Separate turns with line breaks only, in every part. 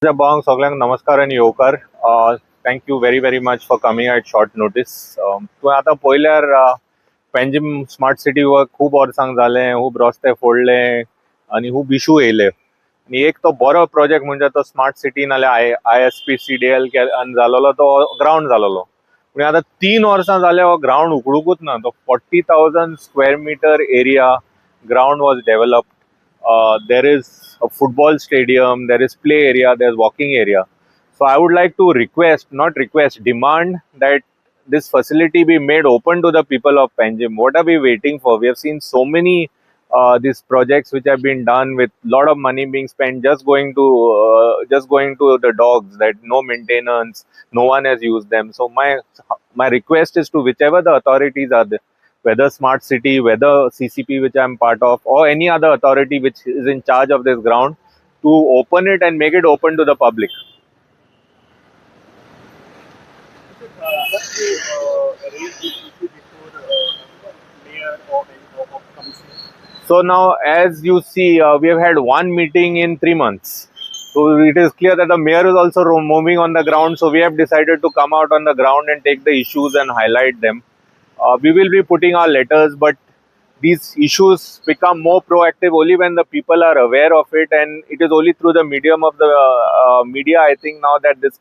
Jabang Soglang Namaskar and Yokar. Thank you very much for coming at short notice. तूं आतां पयल्यार Panjim smart city work खूब वर्सांक जालें, खूब रस्ते फोडले आनी खूब इशू येयले. आनी एक तो बरो प्रोजेक्ट म्हणजे तो स्मार्ट सिटी नाल्यार ISP-CDL जालोलो तो ग्राउंड जालोलो. पूण आतां 3 वर्सां जाले हो ग्राउंड उखडूकूच ना. तो 40,000 square metre area ground was developed. There is a football stadium, there is play area, there's walking area. So I would like to demand that this facility be made open to the people of Panjim. What are we waiting for? We have seen so many these projects which have been done with a lot of money being spent just going to the dogs, that no maintenance, no one has used them. So my request is to whichever the authorities are there, whether smart city, whether CCP, which I'm part of, or any other authority which is in charge of this ground, to open it and make it open to the public. So now, as you see, we have had one meeting in 3 months. So it is clear that the mayor is also moving on the ground. So we have decided to come out on the ground and take the issues and highlight them. We will be putting our letters, but these issues become more proactive only when the people are aware of it, and it is only through the medium of the media, I think, now that this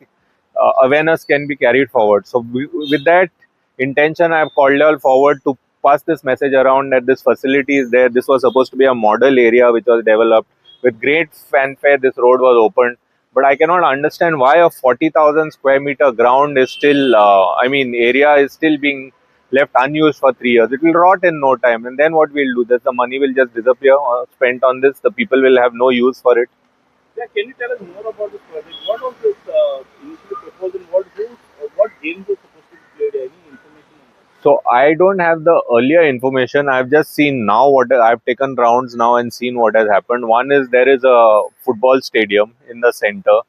awareness can be carried forward. So with that intention, I have called you all forward to pass this message around that this facility is there. This was supposed to be a model area which was developed. With great fanfare, this road was opened. But I cannot understand why a 40,000 square meter ground is still, area is still being left unused for 3 years. It will rot in no time. And then what we'll do? That the money will just disappear spent on this. The people will have no use for it.
Yeah, can you tell us more about this project? What was this initially proposed and what games were supposed to be played? Any information on that?
So I don't have the earlier information. I've just seen now what I've taken rounds now and seen what has happened. One is there is a football stadium in the center.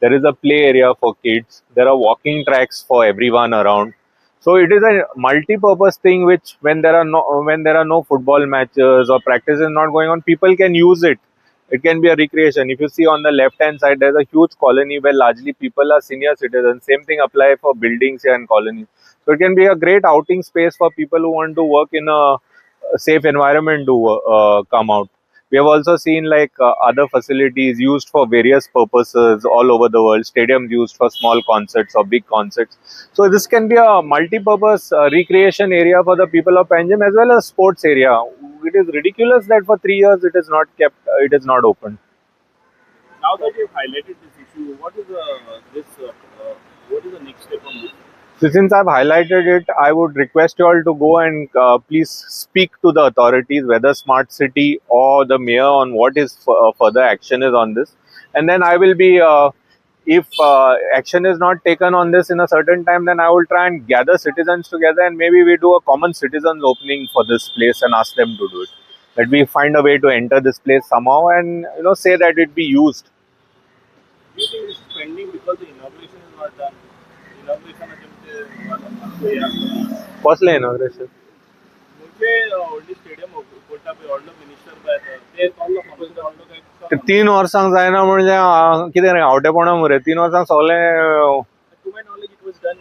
There is a play area for kids. There are walking tracks for everyone around. So it is a multi-purpose thing which when there are no football matches or practice is not going on, people can use it. It can be a recreation. If you see on the left hand side, there's a huge colony where largely people are senior citizens. Same thing apply for buildings here and colonies. So it can be a great outing space for people who want to work in a safe environment to come out. We have also seen like other facilities used for various purposes all over the world. Stadiums used for small concerts or big concerts. So this can be a multi-purpose recreation area for the people of Panjim as well as sports area. It is ridiculous that for 3 years it is not kept. It is not open.
Now that you've highlighted this issue, what is the next step on this?
So since I've highlighted it, I would request you all to go and please speak to the authorities, whether Smart City or the mayor, on what is further action is on this. And then I will be, if action is not taken on this in a certain time, then I will try and gather citizens together and maybe we do a common citizens opening for this place and ask them to do it. That we find a way to enter this place somehow and say that it be used.
Do you think this is pending because the inauguration is not done? Inauguration attempt
कसले inauguration?
व्हडली stadium करता पळय व्हडलो minister ते चल्लो फक्त
3 वर्सांक जायना म्हणजे कितें रे हावटेपणा मरे 3 वर्सांक सगळे.
To my knowledge, it was done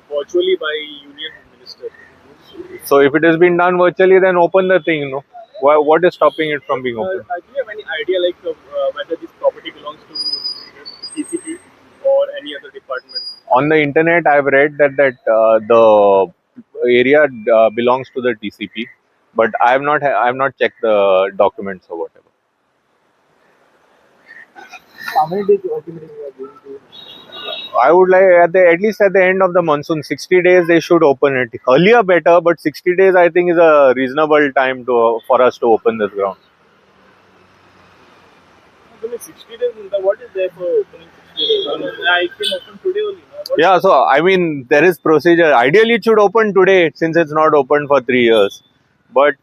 virtually by Union Minister.
So if it has been done virtually, then open the thing. What is stopping it from being open?
Do you have any idea whether this property belongs to CCP or any other department?
On the internet, I've read that the area belongs to the TCP, but I have not checked the documents or whatever.
How many days ultimately we are going to?
I would like at least at the end of the monsoon, 60 days they should open it. Earlier better, but 60 days I think is a reasonable time for us to open this ground.
60 days. What is there for opening 60 days? I can open today only.
Yeah, so I mean there is procedure. Ideally, it should open today since it's not open for 3 years. But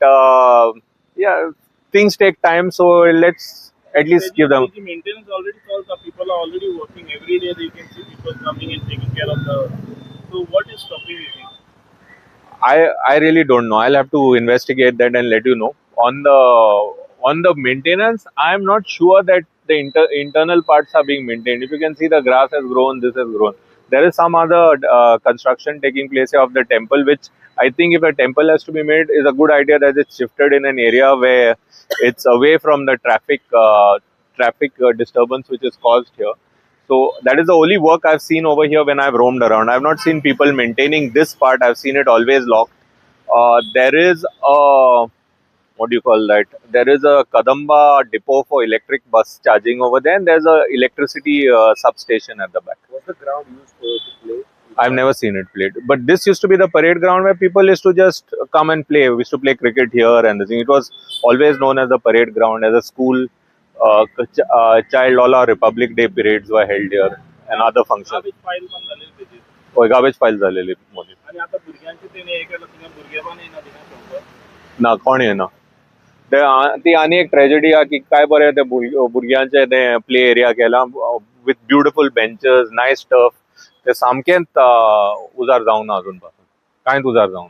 yeah, things take time, so let's at least give them.
The maintenance already solved. The people are already working every day. You can see people coming and taking care of the. So what is stopping you think?
I really don't know. I'll have to investigate that and let you know. On the maintenance, I'm not sure that the internal parts are being maintained. If you can see, the grass has grown, this has grown. There is some other construction taking place here of the temple, which I think if a temple has to be made, is a good idea that it's shifted in an area where it's away from the traffic disturbance which is caused here. So that is the only work I've seen over here when I've roamed around. I've not seen people maintaining this part. I've seen it always locked. There is a, what do you call that? There is a Kadamba depot for electric bus charging over there, and there's a electricity substation at the back.
Was the ground used to play?
I've never seen it played, but this used to be the parade ground where people used to just come and play. We used to play cricket here, and this thing. It was always known as the parade ground. As a school, child, all our Republic Day parades were held here, and other functions.
Garbage pile पण झालेली त्याची.
Oh, garbage pile झालेली मोठी.
आणि आता भुरग्यांचे तेने हे केलं तुम्ही भुरगे पण येणार दिना
ना कोण आहे ना ती आणि एक ट्रेजेडी आहे की काय बरं ते भुरग्यांचे ते प्ले एरिया केला with beautiful benches nice tough ते सामकेंच उजार जावना अजून पासून कांयच उजार जावना